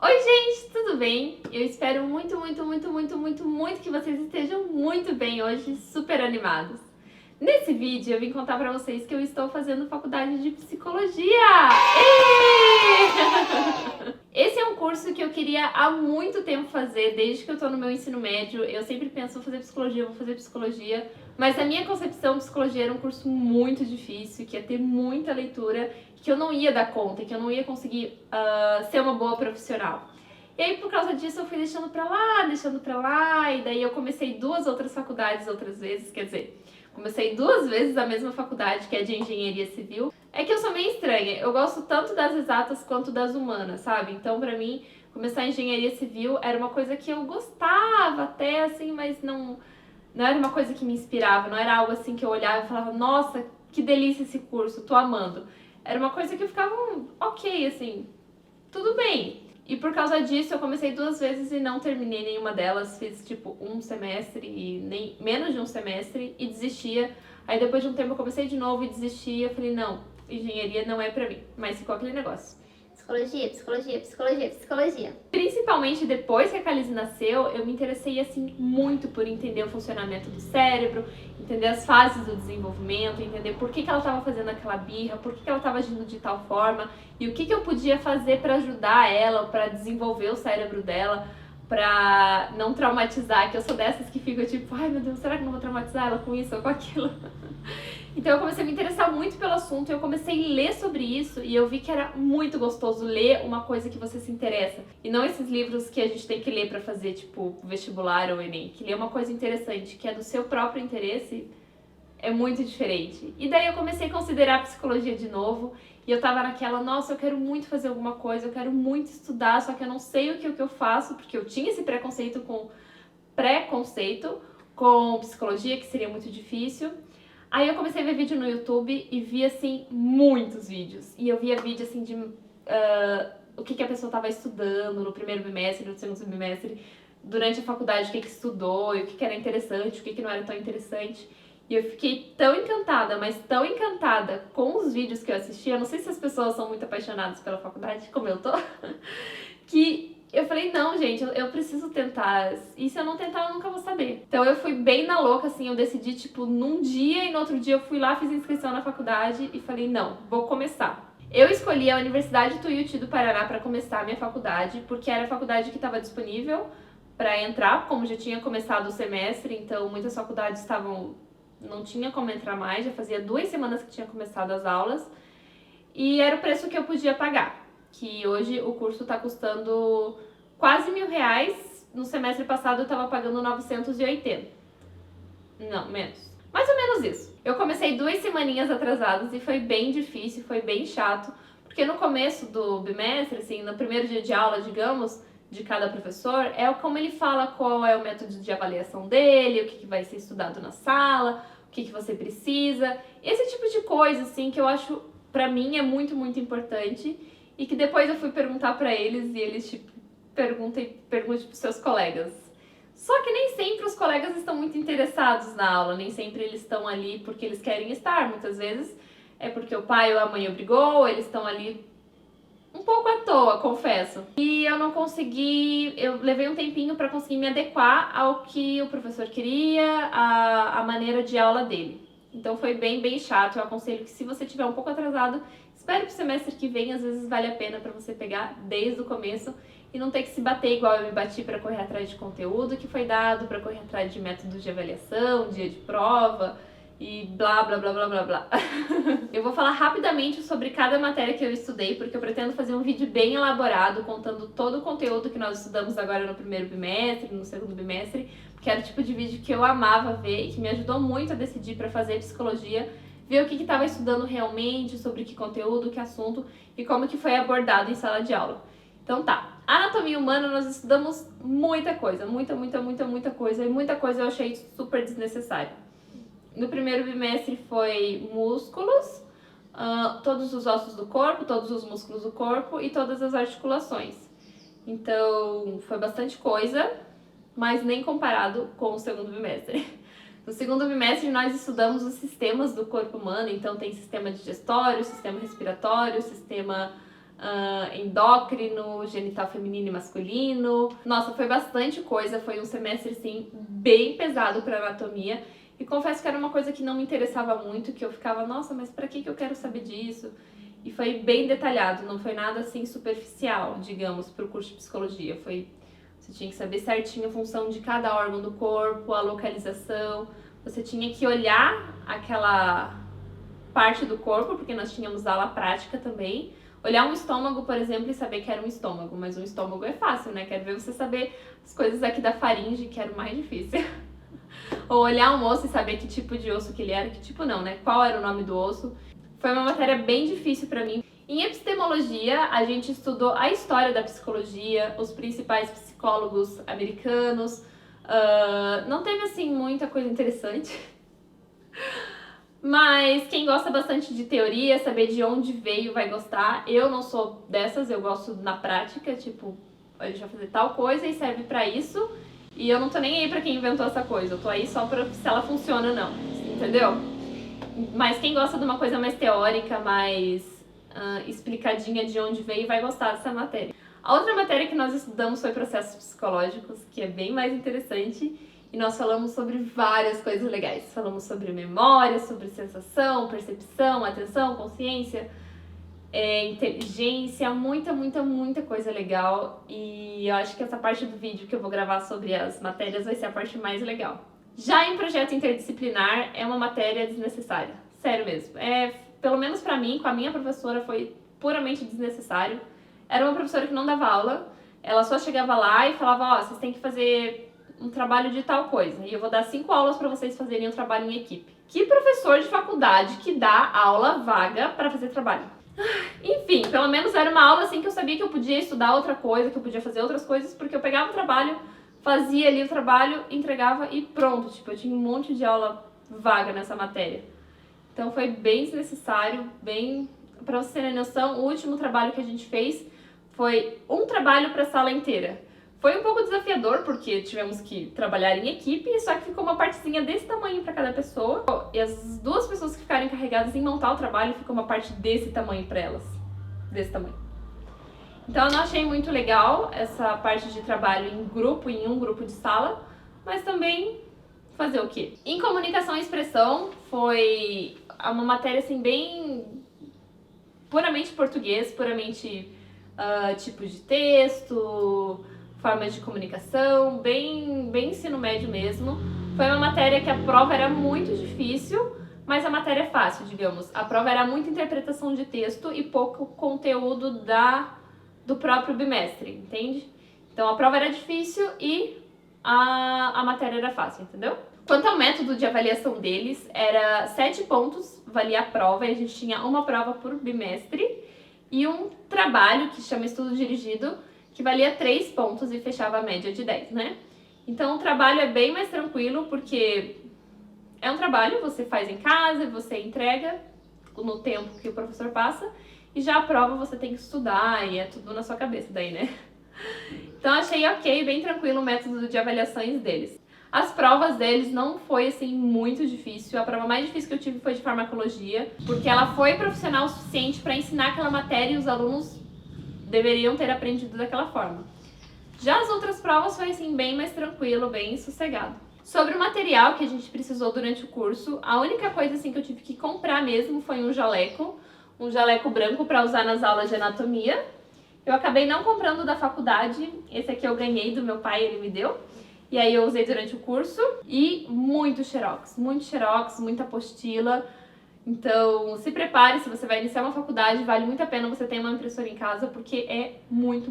Oi, gente, tudo bem? Eu espero muito que vocês estejam muito bem hoje, super animados. Nesse vídeo eu vim contar pra vocês que eu estou fazendo faculdade de psicologia! Esse é um curso que eu queria há muito tempo fazer, desde que eu tô no meu ensino médio. Eu sempre penso, vou fazer psicologia. Mas na minha concepção, psicologia era um curso muito difícil, que ia ter muita leitura, que eu não ia dar conta, que eu não ia conseguir ser uma boa profissional. E aí, por causa disso, eu fui deixando pra lá, e daí eu comecei 2 outras faculdades outras vezes, quer dizer, comecei 2 vezes a mesma faculdade, que é de engenharia civil. É que eu sou meio estranha, eu gosto tanto das exatas quanto das humanas, sabe? Então, pra mim, começar engenharia civil era uma coisa que eu gostava até, assim, mas não era uma coisa que me inspirava, não era algo assim que eu olhava e falava, nossa, que delícia esse curso, tô amando. Era uma coisa que eu ficava, ok, assim, tudo bem. E por causa disso eu comecei 2 vezes e não terminei nenhuma delas. Fiz tipo um semestre e nem menos de um semestre e desistia. Aí depois de um tempo eu comecei de novo e desistia. Eu falei, não, engenharia não é pra mim. Mas ficou aquele negócio. Psicologia. Principalmente depois que a Calize nasceu, eu me interessei assim muito por entender o funcionamento do cérebro, entender as fases do desenvolvimento, entender por que ela estava fazendo aquela birra, por que ela estava agindo de tal forma e o que eu podia fazer para ajudar ela, para desenvolver o cérebro dela, para não traumatizar, que eu sou dessas que ficam tipo, ai meu Deus, será que não vou traumatizar ela com isso ou com aquilo? Então eu comecei a me interessar muito pelo assunto, eu comecei a ler sobre isso e eu vi que era muito gostoso ler uma coisa que você se interessa. E não esses livros que a gente tem que ler pra fazer, tipo, vestibular ou Enem. Que ler uma coisa interessante, que é do seu próprio interesse, é muito diferente. E daí eu comecei a considerar a psicologia de novo e eu tava naquela, nossa, eu quero muito fazer alguma coisa, eu quero muito estudar, só que eu não sei o que eu faço, porque eu tinha esse preconceito com psicologia, que seria muito difícil. Aí eu comecei a ver vídeo no YouTube e vi, assim, muitos vídeos. E eu via vídeo, assim, de o que a pessoa estava estudando no primeiro bimestre, no segundo bimestre, durante a faculdade, o que estudou, e o que era interessante, o que não era tão interessante. E eu fiquei tão encantada, mas tão encantada com os vídeos que eu assisti. Eu não sei se as pessoas são muito apaixonadas pela faculdade, como eu tô, que eu falei, não, gente, eu preciso tentar. E se eu não tentar, eu nunca vou saber. Então eu fui bem na louca, assim, eu decidi, tipo, num dia e no outro dia eu fui lá, fiz inscrição na faculdade e falei, não, vou começar. Eu escolhi a Universidade Tuiuti do Paraná para começar a minha faculdade, porque era a faculdade que estava disponível para entrar, como já tinha começado o semestre, então muitas faculdades não tinha como entrar mais, já fazia 2 semanas que tinha começado as aulas, e era o preço que eu podia pagar. Que hoje o curso tá custando quase R$ 1.000. No semestre passado eu tava pagando 980. Não, menos. Mais ou menos isso. Eu comecei 2 semaninhas atrasadas e foi bem difícil, foi bem chato. Porque no começo do bimestre, assim, no primeiro dia de aula, digamos, de cada professor, é como ele fala qual é o método de avaliação dele, o que vai ser estudado na sala, o que você precisa. Esse tipo de coisa, assim, que eu acho, pra mim, é muito importante. E que depois eu fui perguntar pra eles e eles, tipo, pergunte pros seus colegas. Só que nem sempre os colegas estão muito interessados na aula, nem sempre eles estão ali porque eles querem estar. Muitas vezes é porque o pai ou a mãe obrigou, eles estão ali um pouco à toa, confesso. E eu não consegui, eu levei um tempinho pra conseguir me adequar ao que o professor queria, a maneira de aula dele. Então foi bem chato. Eu aconselho que se você tiver um pouco atrasado, espere pro semestre que vem, às vezes vale a pena pra você pegar desde o começo e não ter que se bater igual eu me bati pra correr atrás de conteúdo que foi dado, pra correr atrás de métodos de avaliação, dia de prova e blá. Eu vou falar rapidamente sobre cada matéria que eu estudei, porque eu pretendo fazer um vídeo bem elaborado, contando todo o conteúdo que nós estudamos agora no primeiro bimestre, no segundo bimestre, que era o tipo de vídeo que eu amava ver e que me ajudou muito a decidir para fazer psicologia, ver o que estava estudando realmente, sobre que conteúdo, que assunto e como que foi abordado em sala de aula. Então tá, anatomia humana nós estudamos muita coisa, muita coisa, e muita coisa eu achei super desnecessária. No primeiro bimestre foi músculos, todos os ossos do corpo, todos os músculos do corpo e todas as articulações. Então foi bastante coisa, mas nem comparado com o segundo bimestre. No segundo bimestre nós estudamos os sistemas do corpo humano, então tem sistema digestório, sistema respiratório, sistema endócrino, genital feminino e masculino. Nossa, foi bastante coisa, foi um semestre, assim, bem pesado para anatomia. E confesso que era uma coisa que não me interessava muito, que eu ficava, nossa, mas pra que eu quero saber disso? E foi bem detalhado, não foi nada, assim, superficial, digamos, pro curso de psicologia. Você tinha que saber certinho a função de cada órgão do corpo, a localização. Você tinha que olhar aquela parte do corpo, porque nós tínhamos aula prática também. Olhar um estômago, por exemplo, e saber que era um estômago. Mas um estômago é fácil, né? Quero ver você saber as coisas aqui da faringe, que era o mais difícil. Ou olhar um osso e saber que tipo de osso que ele era, que tipo não, né? Qual era o nome do osso. Foi uma matéria bem difícil pra mim. Em epistemologia, a gente estudou a história da psicologia, os principais psicólogos americanos. Não teve, assim, muita coisa interessante. Mas quem gosta bastante de teoria, saber de onde veio, vai gostar. Eu não sou dessas, eu gosto na prática, tipo, a gente vai fazer tal coisa e serve pra isso. E eu não tô nem aí pra quem inventou essa coisa, eu tô aí só pra se ela funciona ou não, entendeu? Mas quem gosta de uma coisa mais teórica, mais explicadinha de onde veio, vai gostar dessa matéria. A outra matéria que nós estudamos foi processos psicológicos, que é bem mais interessante. E nós falamos sobre várias coisas legais. Falamos sobre memória, sobre sensação, percepção, atenção, consciência, inteligência, muita coisa legal. E eu acho que essa parte do vídeo que eu vou gravar sobre as matérias vai ser a parte mais legal. Já em projeto interdisciplinar, é uma matéria desnecessária. Sério mesmo. Pelo menos pra mim, com a minha professora, foi puramente desnecessário. Era uma professora que não dava aula. Ela só chegava lá e falava, vocês têm que fazer um trabalho de tal coisa, e eu vou dar 5 aulas para vocês fazerem um trabalho em equipe. Que professor de faculdade que dá aula vaga para fazer trabalho? Enfim, pelo menos era uma aula assim que eu sabia que eu podia estudar outra coisa, que eu podia fazer outras coisas, porque eu pegava o trabalho, fazia ali o trabalho, entregava e pronto. Tipo, eu tinha um monte de aula vaga nessa matéria. Então foi bem desnecessário, bem... Para você ter noção, o último trabalho que a gente fez foi um trabalho para a sala inteira. Foi um pouco desafiador, porque tivemos que trabalhar em equipe, só que ficou uma partezinha desse tamanho para cada pessoa. E as 2 pessoas que ficaram encarregadas em montar o trabalho, ficou uma parte desse tamanho para elas. Desse tamanho. Então eu não achei muito legal essa parte de trabalho em grupo, em um grupo de sala, mas também fazer o quê? Em comunicação e expressão foi uma matéria assim bem puramente português, puramente tipo de texto, formas de comunicação, bem ensino médio mesmo. Foi uma matéria que a prova era muito difícil, mas a matéria é fácil, digamos. A prova era muita interpretação de texto e pouco conteúdo do próprio bimestre, entende? Então a prova era difícil e a matéria era fácil, entendeu? Quanto ao método de avaliação deles, era 7 pontos, valia a prova, e a gente tinha uma prova por bimestre e um trabalho que se chama estudo dirigido, que valia 3 pontos e fechava a média de 10, né? Então o trabalho é bem mais tranquilo, porque é um trabalho, você faz em casa, você entrega no tempo que o professor passa, e já a prova você tem que estudar, e é tudo na sua cabeça daí, né? Então achei ok, bem tranquilo o método de avaliações deles. As provas deles não foi, assim, muito difícil. A prova mais difícil que eu tive foi de farmacologia, porque ela foi profissional o suficiente para ensinar aquela matéria e os alunos deveriam ter aprendido daquela forma. Já as outras provas foi, assim, bem mais tranquilo, bem sossegado. Sobre o material que a gente precisou durante o curso, a única coisa, assim, que eu tive que comprar mesmo foi um jaleco branco para usar nas aulas de anatomia. Eu acabei não comprando da faculdade, esse aqui eu ganhei do meu pai, ele me deu. E aí eu usei durante o curso. E muito xerox, muita apostila. Então se prepare, se você vai iniciar uma faculdade, vale muito a pena você ter uma impressora em casa, porque é muito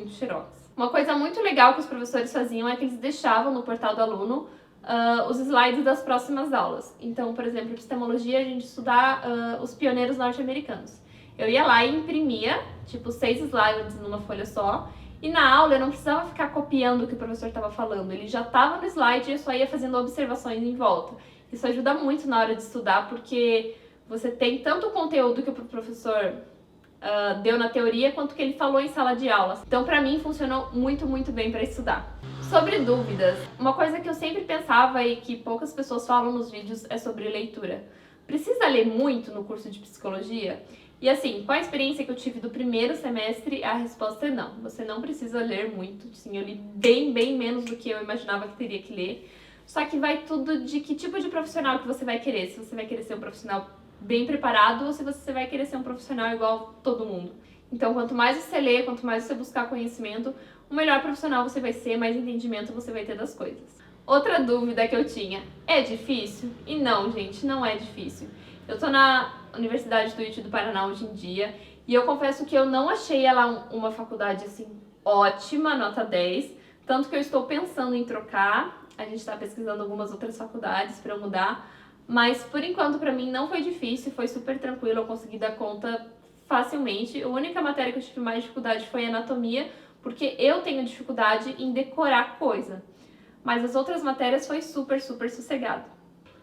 xerox. Uma coisa muito legal que os professores faziam é que eles deixavam no portal do aluno os slides das próximas aulas. Então, por exemplo, epistemologia, a gente estudar os pioneiros norte-americanos. Eu ia lá e imprimia, tipo, 6 slides numa folha só, e na aula eu não precisava ficar copiando o que o professor estava falando, ele já estava no slide e eu só ia fazendo observações em volta. Isso ajuda muito na hora de estudar, porque você tem tanto o conteúdo que o professor deu na teoria, quanto que ele falou em sala de aula. Então, pra mim, funcionou muito bem para estudar. Sobre dúvidas, uma coisa que eu sempre pensava e que poucas pessoas falam nos vídeos é sobre leitura. Precisa ler muito no curso de psicologia? E assim, com a experiência que eu tive do primeiro semestre, a resposta é não. Você não precisa ler muito. Sim, eu li bem menos do que eu imaginava que teria que ler. Só que vai tudo de que tipo de profissional que você vai querer. Se você vai querer ser um profissional bem preparado ou se você vai querer ser um profissional igual todo mundo. Então, quanto mais você lê, quanto mais você buscar conhecimento, o melhor profissional você vai ser, mais entendimento você vai ter das coisas. Outra dúvida que eu tinha, é difícil? E não, gente, não é difícil. Eu tô na Universidade do ITE do Paraná hoje em dia e eu confesso que eu não achei ela uma faculdade assim ótima, nota 10, tanto que eu estou pensando em trocar. A gente está pesquisando algumas outras faculdades para eu mudar, mas por enquanto para mim não foi difícil, foi super tranquilo, eu consegui dar conta facilmente. A única matéria que eu tive mais dificuldade foi anatomia, porque eu tenho dificuldade em decorar coisa. Mas as outras matérias foi super sossegado.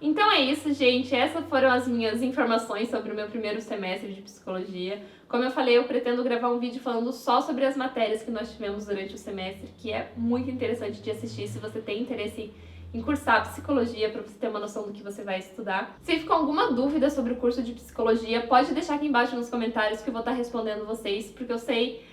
Então é isso, gente. Essas foram as minhas informações sobre o meu primeiro semestre de psicologia. Como eu falei, eu pretendo gravar um vídeo falando só sobre as matérias que nós tivemos durante o semestre, que é muito interessante de assistir se você tem interesse em cursar psicologia, para você ter uma noção do que você vai estudar. Se ficou alguma dúvida sobre o curso de psicologia, pode deixar aqui embaixo nos comentários que eu vou estar respondendo vocês, porque eu sei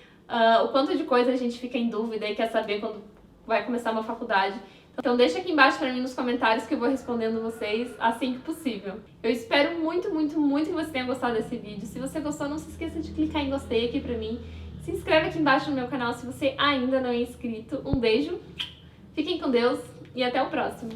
o quanto de coisa a gente fica em dúvida e quer saber quando vai começar uma faculdade. Então deixa aqui embaixo pra mim nos comentários que eu vou respondendo vocês assim que possível. Eu espero muito que você tenha gostado desse vídeo. Se você gostou, não se esqueça de clicar em gostei aqui pra mim. Se inscreve aqui embaixo no meu canal se você ainda não é inscrito. Um beijo, fiquem com Deus e até o próximo.